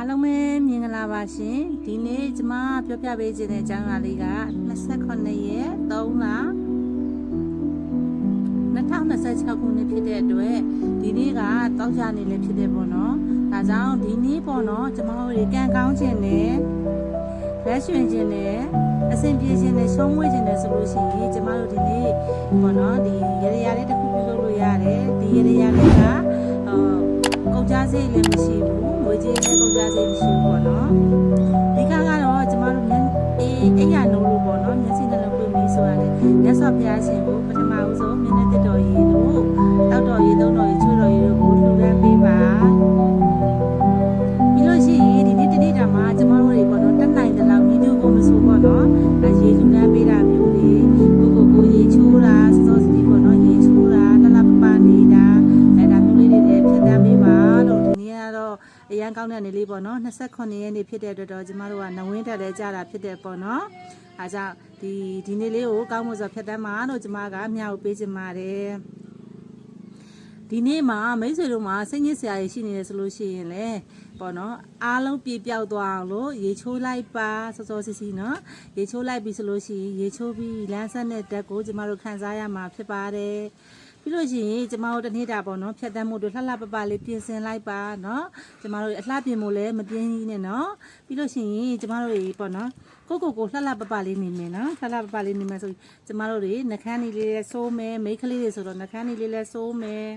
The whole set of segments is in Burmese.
အားလုံးပဲမြင်္ဂလာပါရှင်ဒီနေ့ကျမပြောပြပေးခြင်းတဲ့အကြောင်းအရာလေးက28ရက်3လ2026ခုနှစ်ဖြစ်တဲ့အတွက်ဒီနေ့ကတောက်ကြနေလည်းဖြစ်တယ်ပေါ့နော်ဒါကြောင့်ဒီနေ့ပေါ့နော်ကျမတို့ကံကောင်းခြင်းနဲ့လက်ရွှင်ခြင်းနဲ့အဆင်ပြေခြင်းနဲ့ရှုံးမွေးခြင်းနဲ့ဆိုလို့ရှိရင်ကျမတို့ဒီနေ့ပေါ့နော်ဒီရရလေးတစ်ခုပြုလုပ်လို့ရတယ်ဒီရရလေးကကုန်ကြစိတ်လည်းမရှိဘူးငွေကြေးလည်းကုန်ကြစိတ်မရှိဘူးပေါ့နော်ဒီခါကတော့ကျမတို့အိမ်ရနိုးလို့ပေါ့နော်မျက်စိနှလုံးပွင့်ပြီးဆိုရတယ်မြတ်စွာဘုရားရှင်ကိုပထမဦးဆုံးမျက်နှာတစ်တော်ရည်တို့တောက်တော်ရည်သုံးတော်ရည်ချိုးတော်ရည်တို့ကိုလှူဒန်းပေးပါပြီးလို့ရှိရင်ဒီနေ့တနေ့တာမှာကျမတို့တွေပေါ့နော်တက်နိုင်တဲ့လောက်မိတို့ကိုမဆိုပေါ့နော်ရေလှူဒန်းပေးတာမျိုးတွေကိုရေချိုးတာစောစီပေါ့နော်ရေချိုးတာလှလှပပနေတာဒါမျိုးလေးတွေဖြတ်တန်းပေးပါလို့ဒီနေ့ကတော့အရန်ကောင်းတဲ့နေ့လေးပေါ့နော်28ရက်နေ့ဖြစ်တဲ့အတွက်တော့ကျမတို့ကနဝင်းတက်လဲကြတာဖြစ်တဲ့ပေါ့နော်အဲကြောင့်ဒီနေ့လေးကိုကောင်းမှုစွာဖြတ်တန်းပါလို့ကျမကမျှဝေပေးချင်ပါတယ်ဒီနေ့မှာမိတ်ဆွေတို့မှာစိတ်ညစ်စရာရှိနေတယ်ဆိုလို့ရှိရင်လေပေါ့နော်အားလုံးပြေပြောက်သွားအောင်လို့ရေချိုးလိုက်ပါစောစောစီစီနော်ရေချိုးလိုက်ပြီဆိုလို့ရှိရင်ရေချိုးပြီးလမ်းဆက်တဲ့ဓာတ်ကိုကျမတို့ခံစားရမှာဖြစ်ပါတယ်ပြီးလို့ရှိရင်ကျမတို့တနေ့တာပေါ့နော်ဖြတ်တန်းမှုတို့လှလှပပလေးပြင်ဆင်လိုက်ပါနော်ကျမတို့အလှပြင်မှုလည်းမပြင်းကြီးနဲ့နော်ပြီးလို့ရှိရင်ကျမတို့တွေပေါ့နော်ကိုလှလှပပလေးနေမယ်နော်လှလှပပလေးနေမယ်ဆိုကျမတို့တွေနှကန်းလေးလေးဆိုးမယ်မိတ်ကလေးတွေဆိုတော့နှကန်းလေးလေးဆိုးမယ်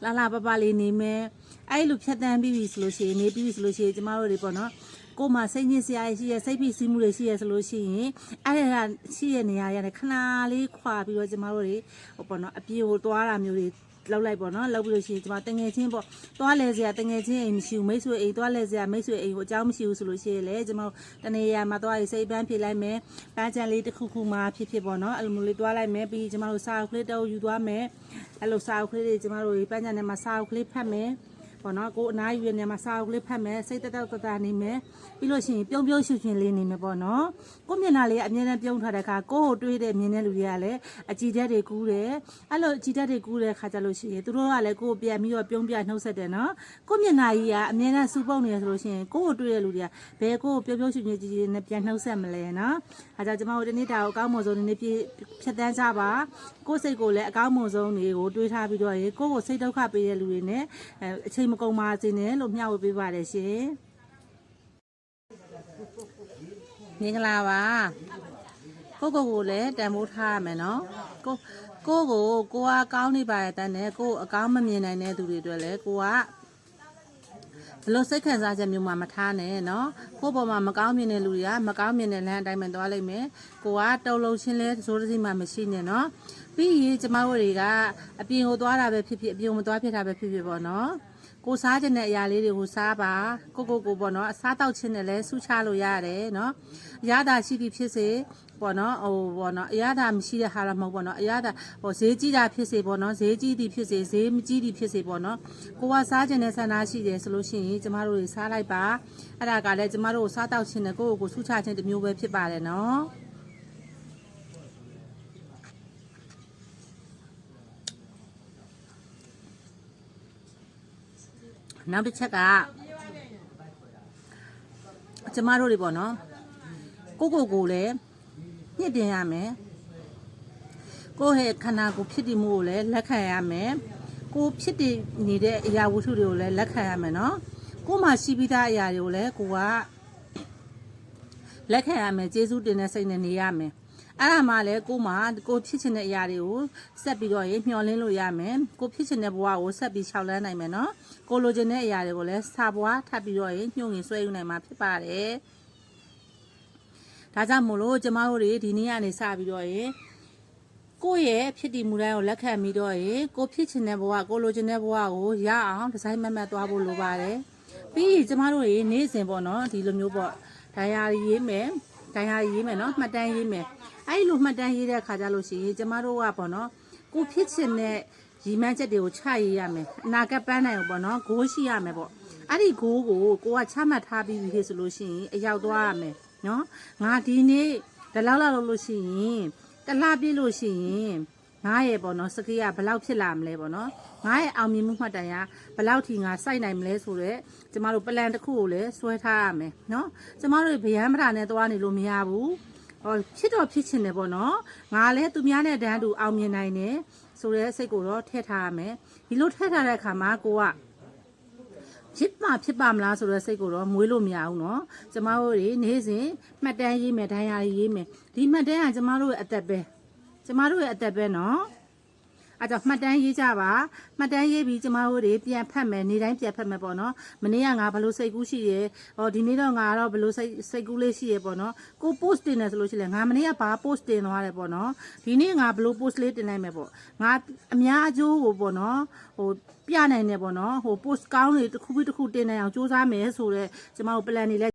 လာလာပပလေးနေမယ်အဲ့လိုဖြတ်တန်းပြီးပြီဆိုလို့ရှိရင်နေပြီးပြီဆိုလို့ရှိရင်ကျမတို့တွေပေါ့နော်ကိုယ်မှာစိတ်ညစ်စရာရှိရစိတ်ဖိစီးမှုတွေရှိရဆိုလို့ရှိရင်အဲ့ဒါရှိရနေရရတယ်ခဏလေးခွာပြီးတော့ကျမတို့တွေဟိုပေါ့နော်အပြေကိုသွားတာမျိုးတွေလောက်လိုက်ပေါ့နော်လောက်ပြီးလို့ရှိရင်ကျမတငယ်ချင်းပေါ့သွားလဲစရာတငယ်ချင်းအိမ်မရှိဘူးမိတ်ဆွေအိမ်သွားလဲစရာမိတ်ဆွေအိမ်ကိုအကြောင်းမရှိဘူးဆိုလို့ရှိရင်လေကျမတနေရာမှာသွားရေးစိတ်ပန်းဖြေလိုက်မယ်ပန်းချန်လေးတစ်ခုခုမှာဖြစ်ပေါ့နော်အဲ့လိုမျိုးလေးသွားလိုက်မယ်ပြီးကျမတို့စာအုပ်ကလေးတော့ယူသွားမယ်အဲ့လိုစာအုပ်ကလေးတွေကျမတို့ပန်းချန်ထဲမှာစာအုပ်ကလေးဖတ်မယ်ပေါ့နော်ကိုအနားယူရနေမှာစာအုပ်လေးဖတ်မယ်စိတ်တက်တက်နေမယ်ပြီးလို့ရှိရင်ပြုံးရှူရှင်လေးနေမယ်ပေါ့နော်ကိုမျက်နှာလေးအမြဲတမ်းပြုံးထားတဲ့အခါကိုကိုတွေးတဲ့မြင်တဲ့လူတွေကလည်းအကြည်ဓာတ်တွေကူးတယ်အဲ့လိုအကြည်ဓာတ်တွေကူးတဲ့အခါကျလို့ရှိရင်သူတို့ကလည်းကိုပြန်ပြီးတော့ပြုံးပြနှုတ်ဆက်တယ်နော်ကိုမျက်နှာကြီးကအမြဲတမ်းစူပုတ်နေရဆိုလို့ရှိရင်ကိုတွေးတဲ့လူတွေကဘယ်ကိုပြုံးရှူရှင်ကြီးနဲ့ပြန်နှုတ်ဆက်မလဲနော်အဲဒါကြောင့်ကျမတို့ဒီနေ့တာကိုအကောင်းမွန်ဆုံးနေ့ဖြတ်တန်းကြပါကိုစိတ်ကိုလည်းအကောင်းမွန်ဆုံးတွေကိုတွေးထားပြီးတော့ကိုကိုစိတ်ဒုက္ခပေးတဲ့လူတွေနဲ့အချိန်မကုန်ပါစေနဲ့လို့မျှဝေပေးပါတယ်ရှင်မင်္ဂလာပါကိုလည်းတန်ဖိုးထားရမယ်နော်ကိုကကောင်းနေပါရဲ့တန်းနဲ့ကိုအကောင်းမမြင်နိုင်တဲ့သူတွေအတွက်လည်းကိုကဘလို့စိတ်ခံစားချက်မျိုးမှမထားနဲ့နော်ကိုပေါ်မှာမကောင်းမြင်တဲ့လူတွေကမကောင်းမြင်တဲ့လမ်းအတိုင်းပဲသွားလိုက်မယ်ကိုကတုံလုံးချင်းလဲစိုးတစီမှမရှိနဲ့နော်ပြီးရင်ကျမတို့တွေကအပြင်ကိုသွားတာပဲဖြစ်ဖြစ်အပြင်မသွားဖြစ်တာပဲဖြစ်ဖြစ်ပေါ့နော်ကိုစားခြင်းတဲ့အရာလေးတွေကိုစားပါကိုပေါ့နော်အစားတောက်ခြင်းနဲ့လည်းဆူချလို့ရတယ်နော်အရသာရှိသည်ဖြစ်စေပေါ့နော်ပေါ့နော်အရသာမရှိတဲ့ဟာတော့မဟုတ်ပေါ့နော်အရသာဈေးကြီးတာဖြစ်စေပေါ့နော်ဈေးကြီးသည်ဖြစ်စေဈေးမကြီးသည်ဖြစ်စေပေါ့နော်ကိုကစားခြင်းနဲ့ဆန္ဒရှိတယ်ဆိုလို့ရှိရင်ကျမတို့တွေစားလိုက်ပါအဲ့ဒါကလည်းကျမတို့ကိုစားတောက်ခြင်းနဲ့ကိုဆူချခြင်းတစ်မျိုးပဲဖြစ်ပါတယ်နော်နောက်တစ်ချက်ကကျမတို့တွေပေါ့နော်ကိုလည်းညှစ်တင်ရမယ်ကိုယ့်ရဲ့ခန္ဓာကိုယ်ဖြစ်တည်မှုကိုလည်းလက်ခံရမယ်ကိုဖြစ်တည်နေတဲ့အရာဝတ္ထုတွေကိုလည်းလက်ခံရမယ်နော်ကိုမှရှိပြီးသားအရာတွေကိုလည်းကိုကလက်ခံရမယ်ကျေးဇူးတင်တဲ့စိတ်နဲ့နေရမယ်အဲ့ဒါမှလည်းကိုဖြစ်ချင်တဲ့အရာတွေကိုဆက်ပြီးတော့မျှော်လင့်လို့ရမယ်ကိုဖြစ်ချင်တဲ့ဘဝကိုဆက်ပြီးခြောက်လန်းနိုင်မယ်နော်ကိုလိုချင်တဲ့အရာတွေကိုလည်းစာပွားထပ်ပြီးတော့ညှို့ငင်ဆွဲယူနိုင်မှာဖြစ်ပါတယ်ဒါကြောင့်မို့လို့ကျမတို့တွေဒီနေ့ကနေစပြီးတော့ကိုယ့်ရဲ့ဖြစ်တည်မှုတိုင်းကိုလက်ခံပြီးတော့ကိုဖြစ်ချင်တဲ့ဘဝကိုလိုချင်တဲ့ဘဝကိုရအောင်ဒီဇိုင်းမတ်သွားဖို့လိုပါတယ်ပြီးရင်ကျမတို့နေ့စဉ်ပေါ့နော်ဒီလိုမျိုးပေါ့ဒိုင်ယာရေးမယ်နော်မှတ်တမ်းရေးမယ်အဲ့လိုမှတ်တမ်းရေးတဲ့အခါကျလို့ရှိရင်ကျမတို့ကပေါ့နော်ကိုဖြစ်ချင်တဲ့ရီမှန်းချက်တွေကိုချရေးရမယ်အနာဂတ်ပန်းနိုင်ကိုပေါ့နော်ဂိုးရှိရမယ်ပေါ့အဲ့ဒီဂိုးကိုကချမှတ်ထားပြီးပြီဆိုလို့ရှိရင်အရောက်သွားရမယ် နော်ငါဒီနေ့ဒီလောက်လောက်လုပ်လို့ရှိရင်တစ်လပြည့်လို့ရှိရင်ငါရဲ့ပေါ့နော်စကေးကဘယ်လောက်ဖြစ်လာမလဲပေါ့နော်ငါရဲ့အောင်မြင်မှုမှတ်တမ်းကဘယ်လောက်ထိငါစိုက်နိုင်မလဲဆိုတော့ကျမတို့ plan တစ်ခုကိုလည်းဆွဲထားရမယ်နော်ကျမတို့ဗျမ်းမတာနဲ့သွားနေလို့မရဘူးဟောဖြစ်တော့ဖြစ်ချင်တယ်ပေါ့နော်ငါလည်းသူများနဲ့တန်းတူအောင်မြင်နိုင်တယ်ဆိုတဲ့စိတ်ကိုတော့ထည့်ထားရမယ်ဒီလိုထည့်ထားတဲ့အခါမှာကိုကဖြစ်ပါမလားဆိုတော့စိတ်ကိုတော့မွေးလို့မရဘူးเนาะကျမတို့တွေနေ့စဉ်မှတ်တမ်းရေးမယ်ဒိုင်ယာရေးမယ်ဒီမှတ်တမ်းကကျမတို့ရဲ့အသက်ပဲကျမတို့ရဲ့အသက်ပဲเนาะအဲကြောင့်မှတ်တမ်းရေးကြပါမှတ်တမ်းရေးပြီးကျမတို့တွေပြန်ဖတ်မယ်နေ့တိုင်းပြန်ဖတ်မယ်ပေါ့နော်မနေ့ကငါဘလို့စိတ်ကူးရှိရဲဟောဒီနေ့တော့ငါတော့ဘလို့စိတ်ကူးလေးရှိရဲပေါ့နော်ကို post တင်တယ်ဆိုလို့ရှိရင်ငါမနေ့ကဘာ post တင်သွားတယ်ပေါ့နော်ဒီနေ့ငါဘလို့ post လေးတင်လိုက်မယ်ပေါ့ငါအများအကျိုးကိုပေါ့နော်ဟိုပြနိုင်တယ်ပေါ့နော်ဟို post ကောင်းတွေတစ်ခုပြီးတစ်ခုတင်နိုင်အောင်စူးစမ်းမယ်ဆိုတော့ကျမတို့ plan တွေလဲ